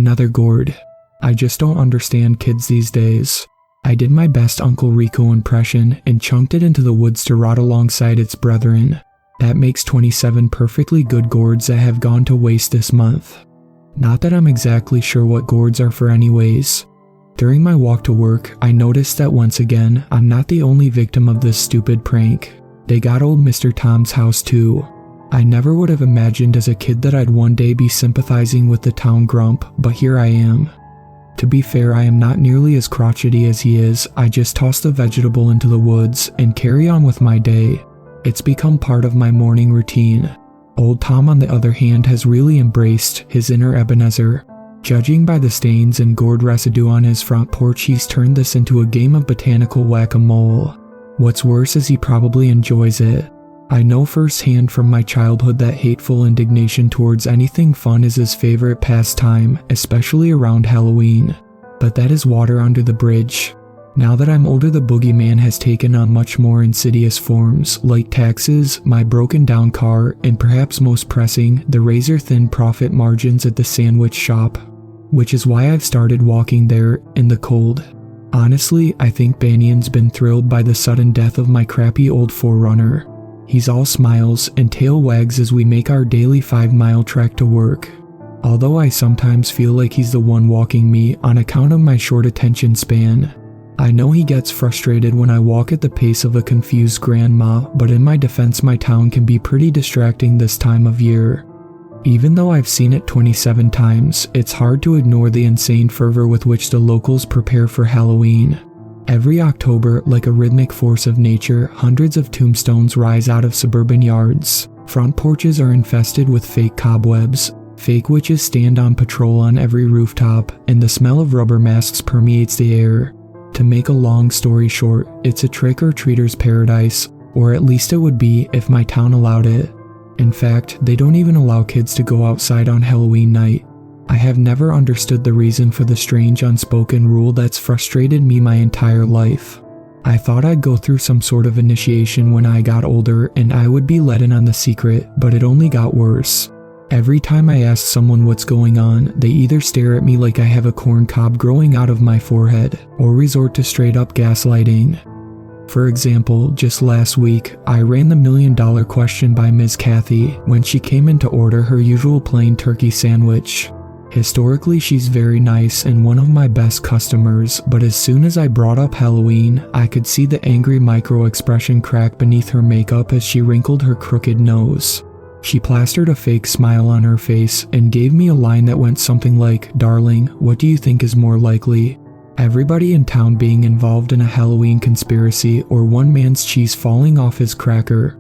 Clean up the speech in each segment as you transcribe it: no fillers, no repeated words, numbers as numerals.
Another gourd. I just don't understand kids these days. I did my best Uncle Rico impression and chunked it into the woods to rot alongside its brethren. That makes 27 perfectly good gourds that have gone to waste this month. Not that I'm exactly sure what gourds are for anyways. During my walk to work, I noticed that once again, I'm not the only victim of this stupid prank. They got old Mr. Tom's house too. I never would have imagined as a kid that I'd one day be sympathizing with the town grump, but here I am. To be fair, I am not nearly as crotchety as he is. I just toss the vegetable into the woods and carry on with my day. It's become part of my morning routine. Old Tom, on the other hand, has really embraced his inner Ebenezer. Judging by the stains and gourd residue on his front porch, he's turned this into a game of botanical whack-a-mole. What's worse is he probably enjoys it. I know firsthand from my childhood that hateful indignation towards anything fun is his favorite pastime, especially around Halloween. But that is water under the bridge. Now that I'm older, the boogeyman has taken on much more insidious forms, like taxes, my broken down car, and perhaps most pressing, the razor-thin profit margins at the sandwich shop. Which is why I've started walking there in the cold. Honestly, I think Banyan's been thrilled by the sudden death of my crappy old 4Runner. He's all smiles and tail wags as we make our daily 5-mile trek to work. Although I sometimes feel like he's the one walking me on account of my short attention span. I know he gets frustrated when I walk at the pace of a confused grandma, but in my defense, my town can be pretty distracting this time of year. Even though I've seen it 27 times, it's hard to ignore the insane fervor with which the locals prepare for Halloween. Every October, like a rhythmic force of nature, hundreds of tombstones rise out of suburban yards. Front porches are infested with fake cobwebs. Fake witches stand on patrol on every rooftop, and the smell of rubber masks permeates the air. To make a long story short, it's a trick-or-treater's paradise, or at least it would be if my town allowed it. In fact, they don't even allow kids to go outside on Halloween night. I have never understood the reason for the strange unspoken rule that's frustrated me my entire life. I thought I'd go through some sort of initiation when I got older and I would be let in on the secret, but it only got worse. Every time I ask someone what's going on, they either stare at me like I have a corn cob growing out of my forehead, or resort to straight up gaslighting. For example, just last week, I ran the $1 million question by Ms. Kathy when she came in to order her usual plain turkey sandwich. Historically, she's very nice and one of my best customers, but as soon as I brought up Halloween, I could see the angry micro-expression crack beneath her makeup as she wrinkled her crooked nose. She plastered a fake smile on her face and gave me a line that went something like, "Darling, what do you think is more likely? Everybody in town being involved in a Halloween conspiracy or one man's cheese falling off his cracker?"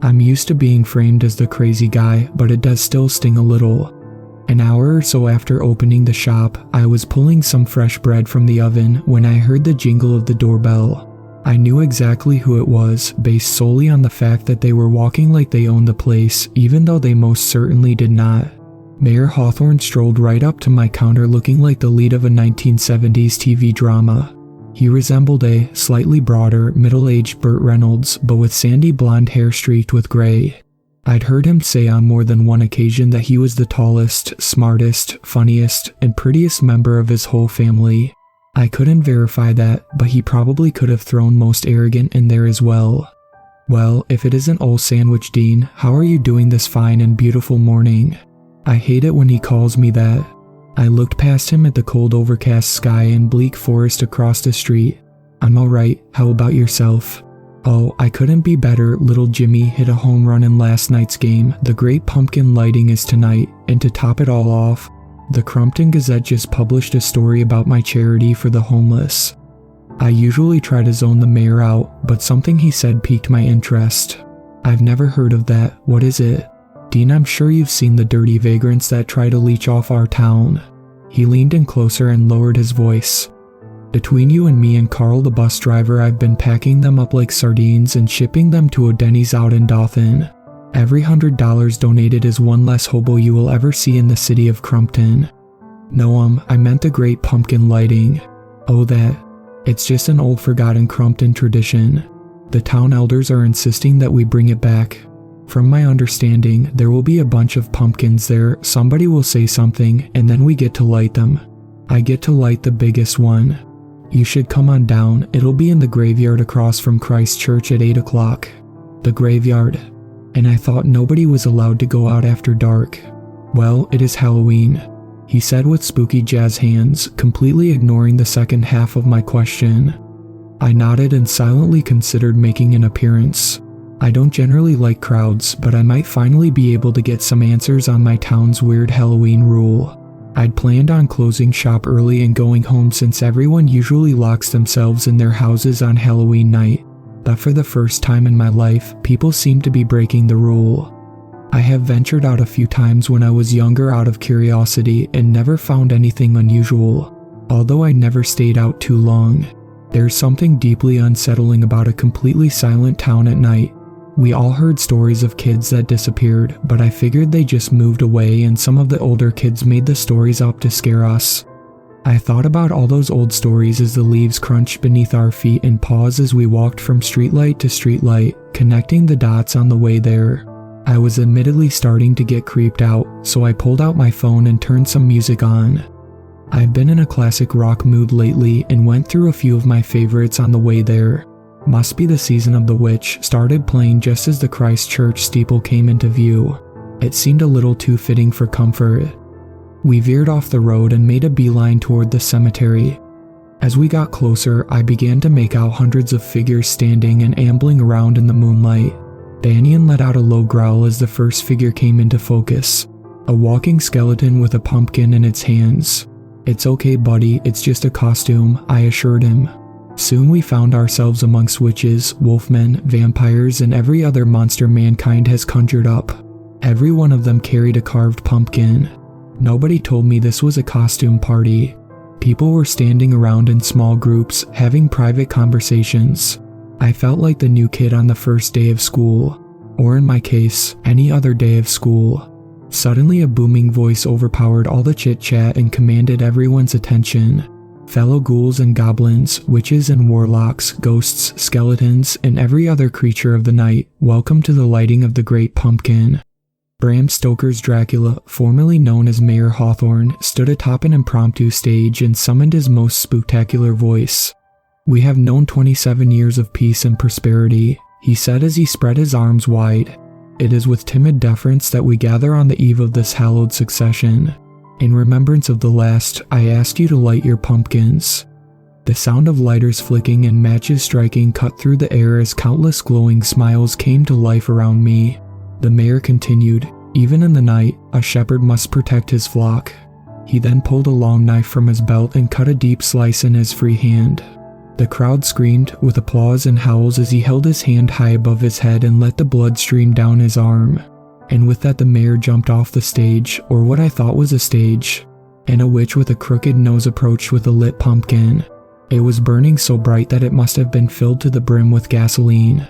I'm used to being framed as the crazy guy, but it does still sting a little. An hour or so after opening the shop, I was pulling some fresh bread from the oven when I heard the jingle of the doorbell. I knew exactly who it was, based solely on the fact that they were walking like they owned the place, even though they most certainly did not. Mayor Hawthorne strolled right up to my counter looking like the lead of a 1970s TV drama. He resembled a slightly broader, middle-aged Burt Reynolds, but with sandy blonde hair streaked with gray. I'd heard him say on more than one occasion that he was the tallest, smartest, funniest, and prettiest member of his whole family. I couldn't verify that, but he probably could have thrown most arrogant in there as well. Well, if it isn't Old Sandwich Dean, how are you doing this fine and beautiful morning? I hate it when he calls me that. I looked past him at the cold overcast sky and bleak forest across the street. I'm alright, how about yourself? Oh, I couldn't be better. Little Jimmy hit a home run in last night's game. The Great Pumpkin lighting is tonight, and to top it all off, the Crumpton Gazette just published a story about my charity for the homeless. I usually try to zone the mayor out, but something he said piqued my interest. I've never heard of that. What is it? Dean, I'm sure you've seen the dirty vagrants that try to leech off our town. He leaned in closer and lowered his voice. Between you and me and Carl the bus driver, I've been packing them up like sardines and shipping them to a Denny's out in Dothan. Every $100 donated is one less hobo you will ever see in the city of Crumpton. No, I meant the Great Pumpkin lighting. Oh, that. It's just an old forgotten Crumpton tradition. The town elders are insisting that we bring it back. From my understanding, there will be a bunch of pumpkins there, somebody will say something, and then we get to light them. I get to light the biggest one. You should come on down, it'll be in the graveyard across from Christ Church at 8 o'clock. The graveyard. And I thought nobody was allowed to go out after dark. Well, it is Halloween, he said with spooky jazz hands, completely ignoring the second half of my question. I nodded and silently considered making an appearance. I don't generally like crowds, but I might finally be able to get some answers on my town's weird Halloween rule. I'd planned on closing shop early and going home since everyone usually locks themselves in their houses on Halloween night, but for the first time in my life, people seem to be breaking the rule. I have ventured out a few times when I was younger out of curiosity and never found anything unusual, although I never stayed out too long. There's something deeply unsettling about a completely silent town at night. We all heard stories of kids that disappeared, but I figured they just moved away and some of the older kids made the stories up to scare us. I thought about all those old stories as the leaves crunched beneath our feet and paused as we walked from streetlight to streetlight, connecting the dots on the way there. I was admittedly starting to get creeped out, so I pulled out my phone and turned some music on. I've been in a classic rock mood lately and went through a few of my favorites on the way there. Must Be the Season of the Witch started playing just as the Christ Church steeple came into view. It seemed a little too fitting for comfort. We veered off the road and made a beeline toward the cemetery. As we got closer, I began to make out hundreds of figures standing and ambling around in the moonlight. Banyan let out a low growl as the first figure came into focus. A walking skeleton with a pumpkin in its hands. "It's okay, buddy, it's just a costume," I assured him. Soon we found ourselves amongst witches, wolfmen, vampires, and every other monster mankind has conjured up. Every one of them carried a carved pumpkin. Nobody told me this was a costume party. People were standing around in small groups, having private conversations. I felt like the new kid on the first day of school, or in my case, any other day of school. Suddenly a booming voice overpowered all the chit-chat and commanded everyone's attention. Fellow ghouls and goblins, witches and warlocks, ghosts, skeletons, and every other creature of the night, welcome to the lighting of the Great Pumpkin. Bram Stoker's Dracula, formerly known as Mayor Hawthorne, stood atop an impromptu stage and summoned his most spectacular voice. "We have known 27 years of peace and prosperity," he said as he spread his arms wide. "It is with timid deference that we gather on the eve of this hallowed succession. In remembrance of the last, I ask you to light your pumpkins." The sound of lighters flicking and matches striking cut through the air as countless glowing smiles came to life around me. The mayor continued, "Even in the night, a shepherd must protect his flock." He then pulled a long knife from his belt and cut a deep slice in his free hand. The crowd screamed, with applause and howls as he held his hand high above his head and let the blood stream down his arm. And with that the mayor jumped off the stage, or what I thought was a stage, and a witch with a crooked nose approached with a lit pumpkin. It was burning so bright that it must have been filled to the brim with gasoline.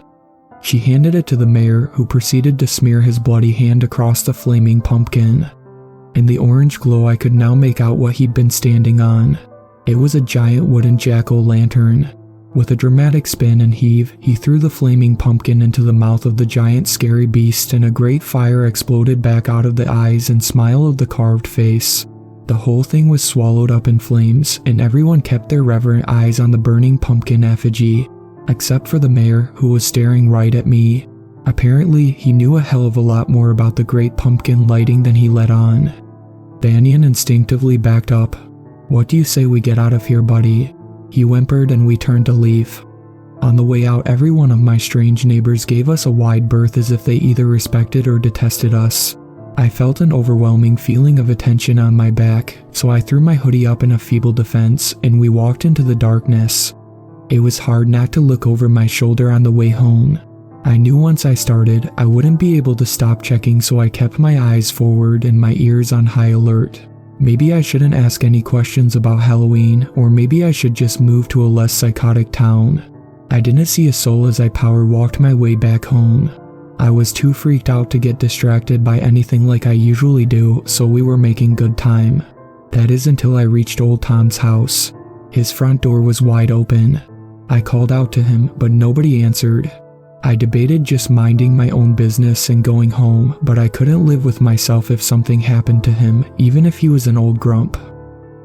She handed it to the mayor, who proceeded to smear his bloody hand across the flaming pumpkin. In the orange glow I could now make out what he'd been standing on. It was a giant wooden jack-o'-lantern. With a dramatic spin and heave, he threw the flaming pumpkin into the mouth of the giant scary beast and a great fire exploded back out of the eyes and smile of the carved face. The whole thing was swallowed up in flames, and everyone kept their reverent eyes on the burning pumpkin effigy, except for the mayor, who was staring right at me. Apparently, he knew a hell of a lot more about the Great Pumpkin lighting than he let on. Banyan instinctively backed up. "What do you say we get out of here, buddy?" He whimpered and we turned to leave. On the way out, every one of my strange neighbors gave us a wide berth as if they either respected or detested us. I felt an overwhelming feeling of attention on my back, so I threw my hoodie up in a feeble defense and we walked into the darkness. It was hard not to look over my shoulder on the way home. I knew once I started, I wouldn't be able to stop checking, so I kept my eyes forward and my ears on high alert. Maybe I shouldn't ask any questions about Halloween, or maybe I should just move to a less psychotic town. I didn't see a soul as I power walked my way back home. I was too freaked out to get distracted by anything like I usually do, so we were making good time. That is until I reached Old Tom's house. His front door was wide open. I called out to him, but nobody answered. I debated just minding my own business and going home, but I couldn't live with myself if something happened to him, even if he was an old grump.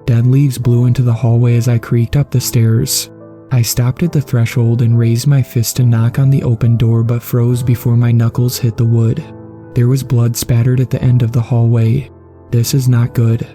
Dead leaves blew into the hallway as I creaked up the stairs. I stopped at the threshold and raised my fist to knock on the open door but froze before my knuckles hit the wood. There was blood spattered at the end of the hallway. This is not good.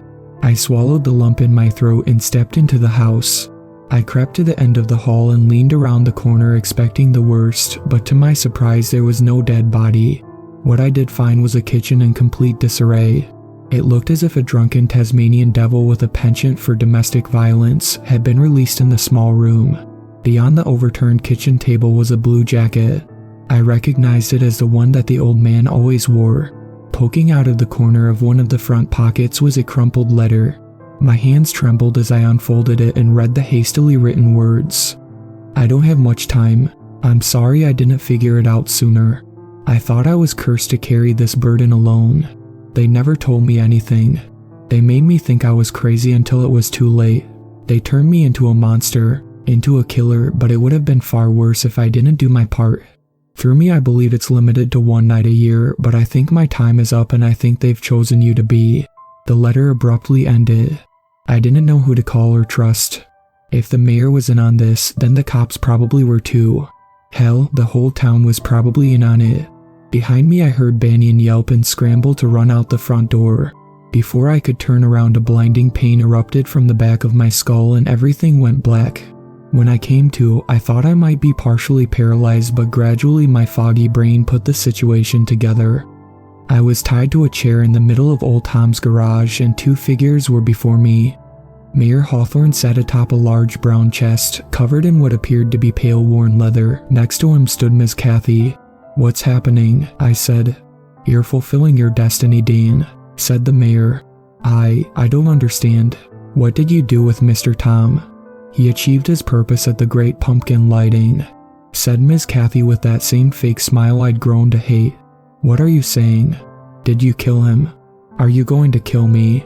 I swallowed the lump in my throat and stepped into the house. I crept to the end of the hall and leaned around the corner expecting the worst, but to my surprise there was no dead body. What I did find was a kitchen in complete disarray. It looked as if a drunken Tasmanian devil with a penchant for domestic violence had been released in the small room. Beyond the overturned kitchen table was a blue jacket. I recognized it as the one that the old man always wore. Poking out of the corner of one of the front pockets was a crumpled letter. My hands trembled as I unfolded it and read the hastily written words. I don't have much time. I'm sorry I didn't figure it out sooner. I thought I was cursed to carry this burden alone. They never told me anything. They made me think I was crazy until it was too late. They turned me into a monster, into a killer, but it would have been far worse if I didn't do my part. Through me, I believe it's limited to one night a year, but I think my time is up and I think they've chosen you to be. The letter abruptly ended. I didn't know who to call or trust. If the mayor was in on this, then the cops probably were too. Hell, the whole town was probably in on it. Behind me I heard Banyan yelp and scramble to run out the front door. Before I could turn around, a blinding pain erupted from the back of my skull and everything went black. When I came to, I thought I might be partially paralyzed, but gradually my foggy brain put the situation together. I was tied to a chair in the middle of old Tom's garage and two figures were before me. Mayor Hawthorne sat atop a large brown chest, covered in what appeared to be pale worn leather. Next to him stood Miss Kathy. "What's happening?" I said. "You're fulfilling your destiny, Dean," said the mayor. I don't understand. What did you do with Mr. Tom?" "He achieved his purpose at the Great Pumpkin Lighting," said Miss Kathy with that same fake smile I'd grown to hate. "What are you saying? Did you kill him? Are you going to kill me?"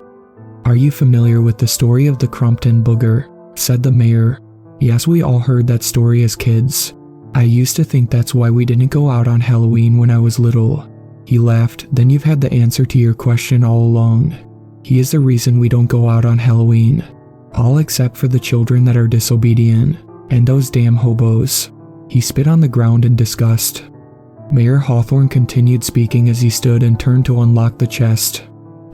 "Are you familiar with the story of the Crumpton Booger?" said the mayor. "Yes, we all heard that story as kids. I used to think that's why we didn't go out on Halloween when I was little." He laughed. "Then you've had the answer to your question all along. He is the reason we don't go out on Halloween. All except for the children that are disobedient. And those damn hobos." He spit on the ground in disgust. Mayor Hawthorne continued speaking as he stood and turned to unlock the chest.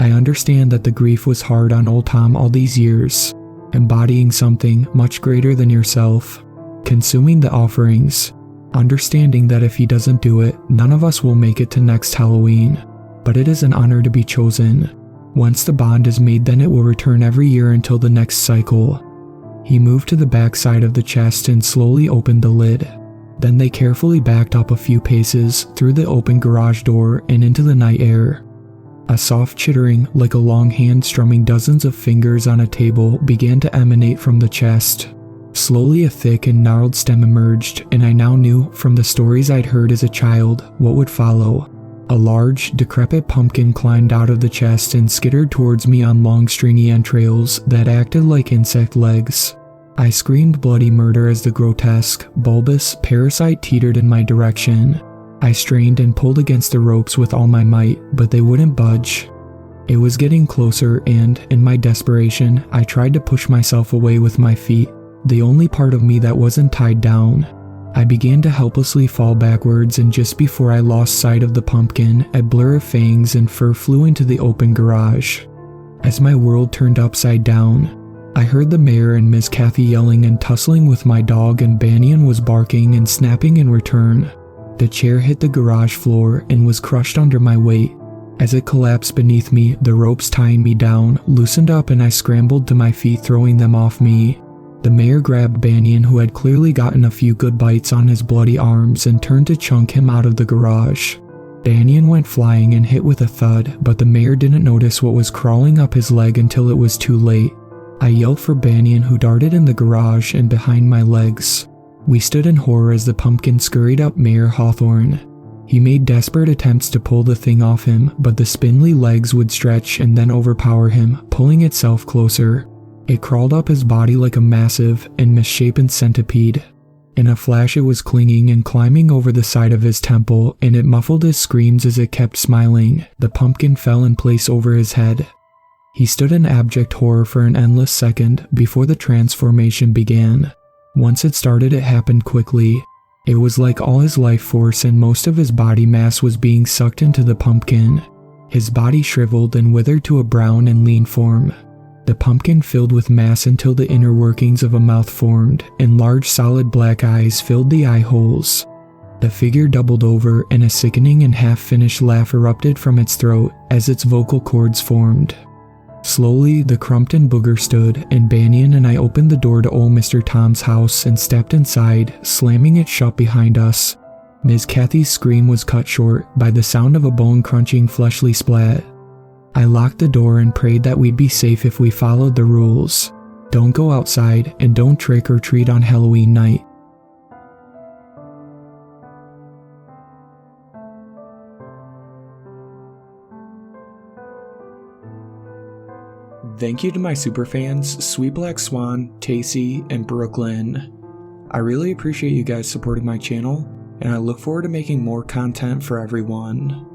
"I understand that the grief was hard on old Tom all these years, embodying something much greater than yourself, consuming the offerings, understanding that if he doesn't do it, none of us will make it to next Halloween. But it is an honor to be chosen. Once the bond is made, then it will return every year until the next cycle." He moved to the back side of the chest and slowly opened the lid. Then they carefully backed up a few paces through the open garage door and into the night air. A soft chittering, like a long hand strumming dozens of fingers on a table, began to emanate from the chest. Slowly a thick and gnarled stem emerged, and I now knew from the stories I'd heard as a child what would follow. A large, decrepit pumpkin climbed out of the chest and skittered towards me on long stringy entrails that acted like insect legs. I screamed bloody murder as the grotesque, bulbous parasite teetered in my direction. I strained and pulled against the ropes with all my might, but they wouldn't budge. It was getting closer and, in my desperation, I tried to push myself away with my feet, the only part of me that wasn't tied down. I began to helplessly fall backwards, and just before I lost sight of the pumpkin, a blur of fangs and fur flew into the open garage. As my world turned upside down, I heard the mayor and Miss Kathy yelling and tussling with my dog, and Banyan was barking and snapping in return. The chair hit the garage floor and was crushed under my weight. As it collapsed beneath me, the ropes tying me down loosened up and I scrambled to my feet, throwing them off me. The mayor grabbed Banyan, who had clearly gotten a few good bites on his bloody arms, and turned to chunk him out of the garage. Banyan went flying and hit with a thud, but the mayor didn't notice what was crawling up his leg until it was too late. I yelled for Banyan, who darted in the garage and behind my legs. We stood in horror as the pumpkin scurried up Mayor Hawthorne. He made desperate attempts to pull the thing off him, but the spindly legs would stretch and then overpower him, pulling itself closer. It crawled up his body like a massive and misshapen centipede. In a flash, it was clinging and climbing over the side of his temple, and it muffled his screams as it kept smiling. The pumpkin fell in place over his head. He stood in abject horror for an endless second before the transformation began. Once it started, it happened quickly. It was like all his life force and most of his body mass was being sucked into the pumpkin. His body shriveled and withered to a brown and lean form. The pumpkin filled with mass until the inner workings of a mouth formed, and large solid black eyes filled the eye holes. The figure doubled over, and a sickening and half-finished laugh erupted from its throat as its vocal cords formed. Slowly, the Crumpton booger stood, and Banyan and I opened the door to old Mr. Tom's house and stepped inside, slamming it shut behind us. Ms. Kathy's scream was cut short by the sound of a bone-crunching fleshly splat. I locked the door and prayed that we'd be safe if we followed the rules. Don't go outside and don't trick or treat on Halloween night. Thank you to my superfans, Sweet Black Swan, Tacy, and Brooklyn. I really appreciate you guys supporting my channel, and I look forward to making more content for everyone.